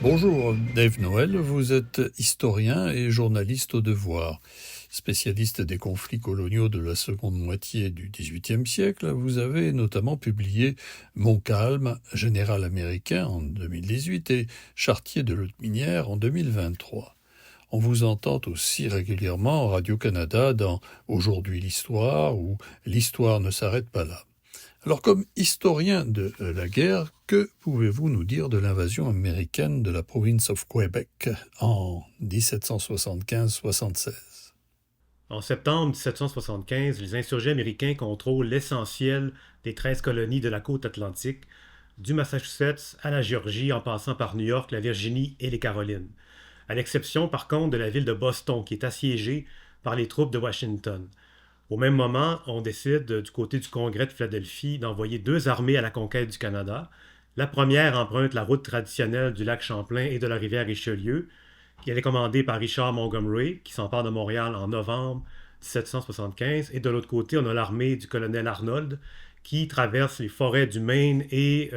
Bonjour, Dave Noël, vous êtes historien et journaliste au Devoir. Spécialiste des conflits coloniaux de la seconde moitié du XVIIIe siècle, vous avez notamment publié Montcalm, général américain en 2018 et Chartier de Lotbinière en 2023. On vous entend aussi régulièrement en Radio-Canada dans Aujourd'hui l'Histoire ou L'Histoire ne s'arrête pas là. Alors, comme historien de la guerre, que pouvez-vous nous dire de l'invasion américaine de la province of Quebec en 1775-76? En septembre 1775, les insurgés américains contrôlent l'essentiel des 13 colonies de la côte atlantique, du Massachusetts à la Géorgie en passant par New York, la Virginie et les Carolines. À l'exception par contre de la ville de Boston qui est assiégée par les troupes de Washington. Au même moment, on décide du côté du Congrès de Philadelphie d'envoyer deux armées à la conquête du Canada. La première emprunte la route traditionnelle du lac Champlain et de la rivière Richelieu, qui est commandée par Richard Montgomery, qui s'empare de Montréal en novembre 1775. Et de l'autre côté, on a l'armée du colonel Arnold, qui traverse les forêts du Maine et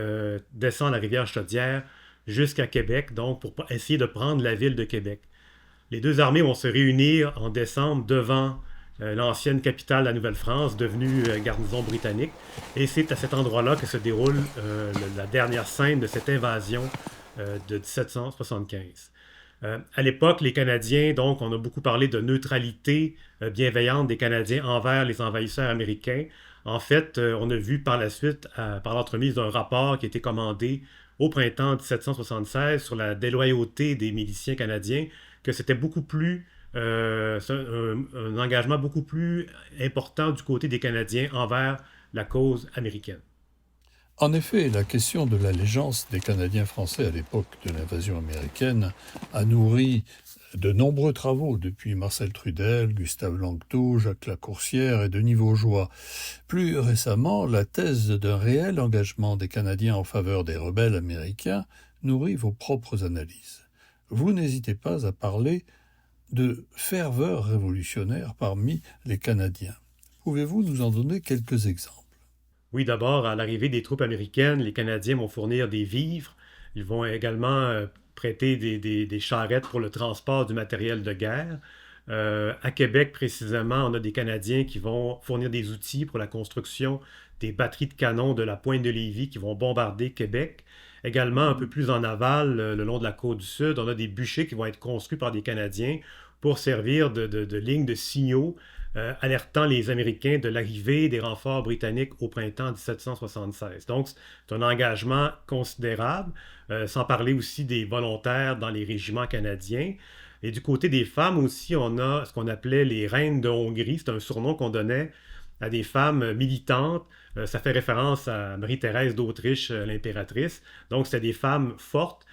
descend la rivière Chaudière jusqu'à Québec, donc pour essayer de prendre la ville de Québec. Les deux armées vont se réunir en décembre devant l'ancienne capitale de la Nouvelle-France, devenue garnison britannique. Et c'est à cet endroit-là que se déroule la dernière scène de cette invasion de 1775. À l'époque, les Canadiens, donc, on a beaucoup parlé de neutralité bienveillante des Canadiens envers les envahisseurs américains. En fait, on a vu par la suite, par l'entremise d'un rapport qui a été commandé au printemps 1776 sur la déloyauté des miliciens canadiens, que c'était beaucoup plus un engagement beaucoup plus important du côté des Canadiens envers la cause américaine. En effet, la question de l'allégeance des Canadiens français à l'époque de l'invasion américaine a nourri de nombreux travaux depuis Marcel Trudel, Gustave Langto, Jacques Lacourcière et Denis Vaugeois. Plus récemment, la thèse d'un réel engagement des Canadiens en faveur des rebelles américains nourrit vos propres analyses. Vous n'hésitez pas à parler de ferveur révolutionnaire parmi les Canadiens. Pouvez-vous nous en donner quelques exemples? Oui, d'abord, à l'arrivée des troupes américaines, les Canadiens vont fournir des vivres. Ils vont également prêter des charrettes pour le transport du matériel de guerre. À Québec, précisément, on a des Canadiens qui vont fournir des outils pour la construction des batteries de canons de la pointe de Lévis qui vont bombarder Québec. Également, un peu plus en aval, le long de la côte du Sud, on a des bûchers qui vont être construits par des Canadiens pour servir de ligne de signaux alertant les Américains de l'arrivée des renforts britanniques au printemps 1776. Donc, c'est un engagement considérable, sans parler aussi des volontaires dans les régiments canadiens. Et du côté des femmes aussi, on a ce qu'on appelait les reines de Hongrie. C'est un surnom qu'on donnait à des femmes militantes. Ça fait référence à Marie-Thérèse d'Autriche, l'impératrice. Donc, c'était des femmes fortes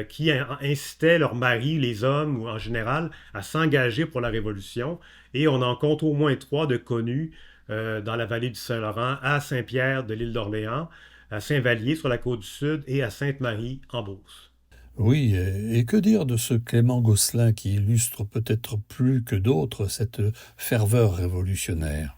qui incitaient leurs maris, les hommes ou en général, à s'engager pour la Révolution. Et on en compte au moins trois de connus dans la vallée du Saint-Laurent, à Saint-Pierre de l'île d'Orléans, à Saint-Vallier sur la côte du Sud et à Sainte-Marie en Beauce. Oui, et que dire de ce Clément Gosselin qui illustre peut-être plus que d'autres cette ferveur révolutionnaire?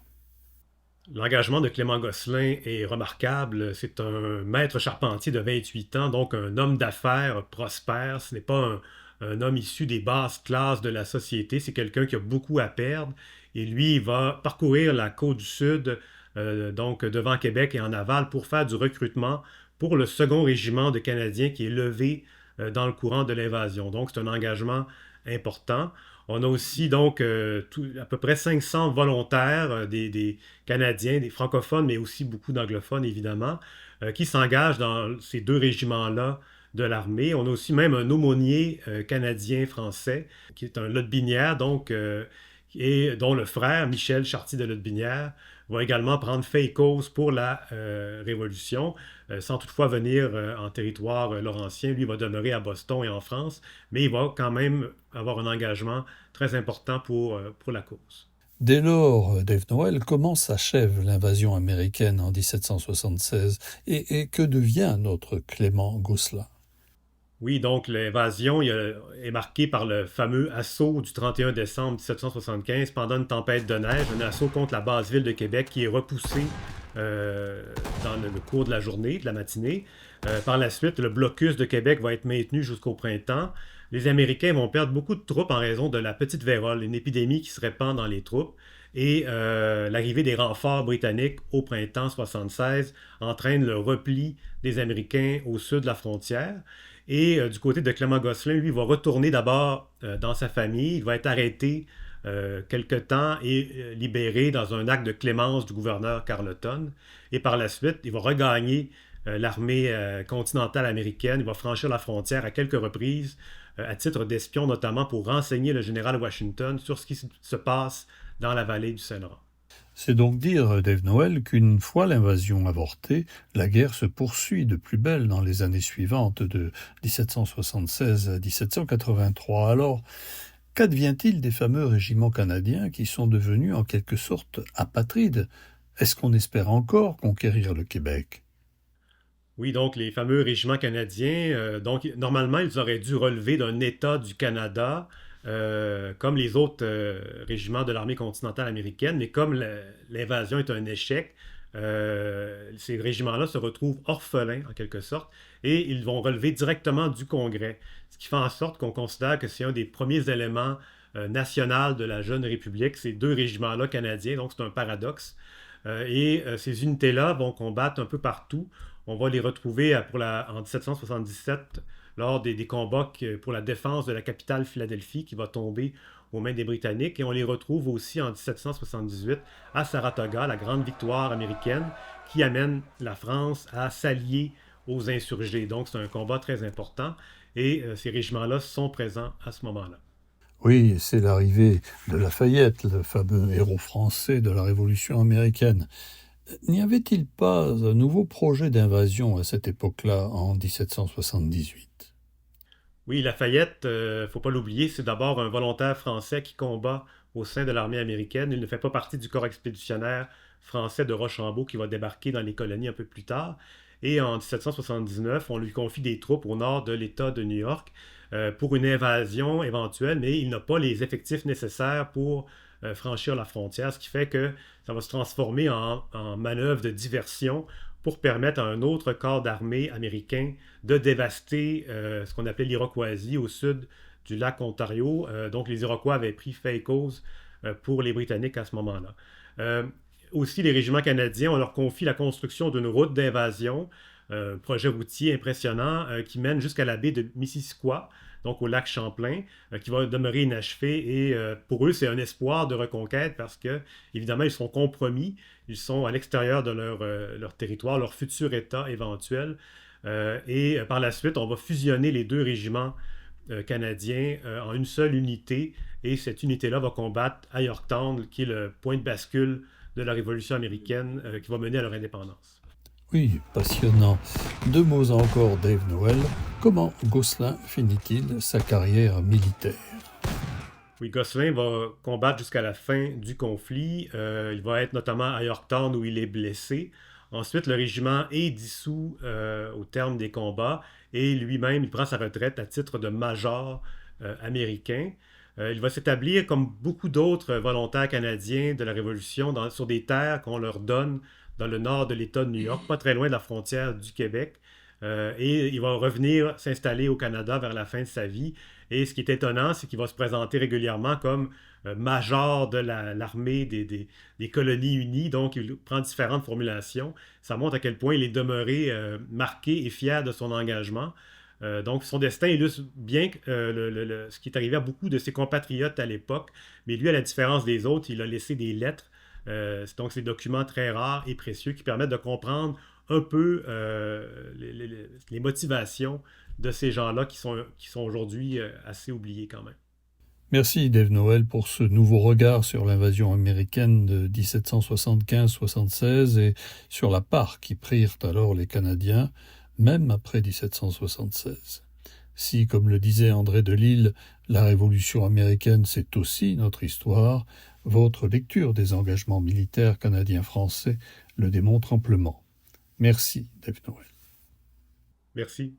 L'engagement de Clément Gosselin est remarquable. C'est un maître charpentier de 28 ans, donc un homme d'affaires prospère. Ce n'est pas un homme issu des basses classes de la société. C'est quelqu'un qui a beaucoup à perdre. Et lui, il va parcourir la côte du Sud, donc devant Québec et en aval, pour faire du recrutement pour le second régiment de Canadiens qui est levé dans le courant de l'invasion. Donc, c'est un engagement important. On a aussi donc à peu près 500 volontaires, des Canadiens, des francophones, mais aussi beaucoup d'anglophones, évidemment, qui s'engagent dans ces deux régiments-là de l'armée. On a aussi même un aumônier canadien-français, qui est un Lotbinière, donc, et dont le frère, Michel Chartier de Lotbinière, va également prendre fait et cause pour la Révolution, sans toutefois venir en territoire laurentien. Lui va demeurer à Boston et en France, mais il va quand même avoir un engagement très important pour la cause. Dès lors, Dave Noël, comment s'achève l'invasion américaine en 1776 et que devient notre Clément Gosselin? Oui, donc l'invasion est marquée par le fameux assaut du 31 décembre 1775 pendant une tempête de neige, un assaut contre la base ville de Québec qui est repoussé dans le cours de la journée, de la matinée. Par la suite, le blocus de Québec va être maintenu jusqu'au printemps. Les Américains vont perdre beaucoup de troupes en raison de la petite vérole, une épidémie qui se répand dans les troupes. Et l'arrivée des renforts britanniques au printemps 76 entraîne le repli des Américains au sud de la frontière. Et du côté de Clément Gosselin, lui, va retourner d'abord dans sa famille. Il va être arrêté quelque temps et libéré dans un acte de clémence du gouverneur Carleton. Et par la suite, il va regagner l'armée continentale américaine. Il va franchir la frontière à quelques reprises, à titre d'espion notamment pour renseigner le général Washington sur ce qui se passe dans la vallée du Saint-Laurent. C'est donc dire, Dave Noël, qu'une fois l'invasion avortée, la guerre se poursuit de plus belle dans les années suivantes de 1776 à 1783. Alors, qu'advient-il des fameux régiments canadiens qui sont devenus en quelque sorte apatrides? Est-ce qu'on espère encore conquérir le Québec? Oui, donc les fameux régiments canadiens, donc normalement, ils auraient dû relever d'un État du Canada, comme les autres régiments de l'armée continentale américaine, mais comme l'invasion est un échec, ces régiments-là se retrouvent orphelins en quelque sorte, et ils vont relever directement du Congrès, ce qui fait en sorte qu'on considère que c'est un des premiers éléments nationaux de la jeune République, ces deux régiments-là canadiens, donc c'est un paradoxe. Ces unités-là vont combattre un peu partout. On va les retrouver en 1777 lors des combats pour la défense de la capitale Philadelphie qui va tomber aux mains des Britanniques. Et on les retrouve aussi en 1778 à Saratoga, la grande victoire américaine qui amène la France à s'allier aux insurgés. Donc c'est un combat très important et ces régiments-là sont présents à ce moment-là. Oui, c'est l'arrivée de Lafayette, le fameux héros français de la Révolution américaine. N'y avait-il pas un nouveau projet d'invasion à cette époque-là, en 1778? Oui, Lafayette, faut pas l'oublier, c'est d'abord un volontaire français qui combat au sein de l'armée américaine. Il ne fait pas partie du corps expéditionnaire français de Rochambeau qui va débarquer dans les colonies un peu plus tard. Et en 1779, on lui confie des troupes au nord de l'État de New York pour une invasion éventuelle, mais il n'a pas les effectifs nécessaires pour franchir la frontière, ce qui fait que ça va se transformer en manœuvre de diversion pour permettre à un autre corps d'armée américain de dévaster ce qu'on appelait l'Iroquoisie au sud du lac Ontario. Donc les Iroquois avaient pris fait et cause pour les Britanniques à ce moment-là. Aussi, les régiments canadiens, on leur confie la construction d'une route d'invasion, un projet routier impressionnant qui mène jusqu'à la baie de Missisquoi, donc au lac Champlain, qui va demeurer inachevé. Et pour eux, c'est un espoir de reconquête parce que, évidemment, ils sont compromis. Ils sont à l'extérieur de leur territoire, leur futur État éventuel. Par la suite, on va fusionner les deux régiments canadiens en une seule unité. Et cette unité-là va combattre à Yorktown, qui est le point de bascule de la Révolution américaine qui va mener à leur indépendance. Oui, passionnant. Deux mots encore, Dave Noël. Comment Gosselin finit-il sa carrière militaire? Oui, Gosselin va combattre jusqu'à la fin du conflit. Il va être notamment à Yorktown où il est blessé. Ensuite, le régiment est dissous au terme des combats et lui-même, il prend sa retraite à titre de major américain. Il va s'établir comme beaucoup d'autres volontaires canadiens de la Révolution sur des terres qu'on leur donne dans le nord de l'État de New York, pas très loin de la frontière du Québec. Et il va revenir s'installer au Canada vers la fin de sa vie. Et ce qui est étonnant, c'est qu'il va se présenter régulièrement comme major de l'armée des colonies unies. Donc, il prend différentes formulations. Ça montre à quel point il est demeuré marqué et fier de son engagement. Donc, son destin illustre bien ce qui est arrivé à beaucoup de ses compatriotes à l'époque. Mais lui, à la différence des autres, il a laissé des lettres. Donc, ces documents très rares et précieux qui permettent de comprendre un peu les motivations de ces gens-là qui sont aujourd'hui assez oubliés quand même. Merci Dave Noël pour ce nouveau regard sur l'invasion américaine de 1775-76 et sur la part qu'y prirent alors les Canadiens, même après 1776. Si, comme le disait André Delille, la Révolution américaine c'est aussi notre histoire, votre lecture des engagements militaires canadiens-français le démontre amplement. Merci Dave Noël. Merci.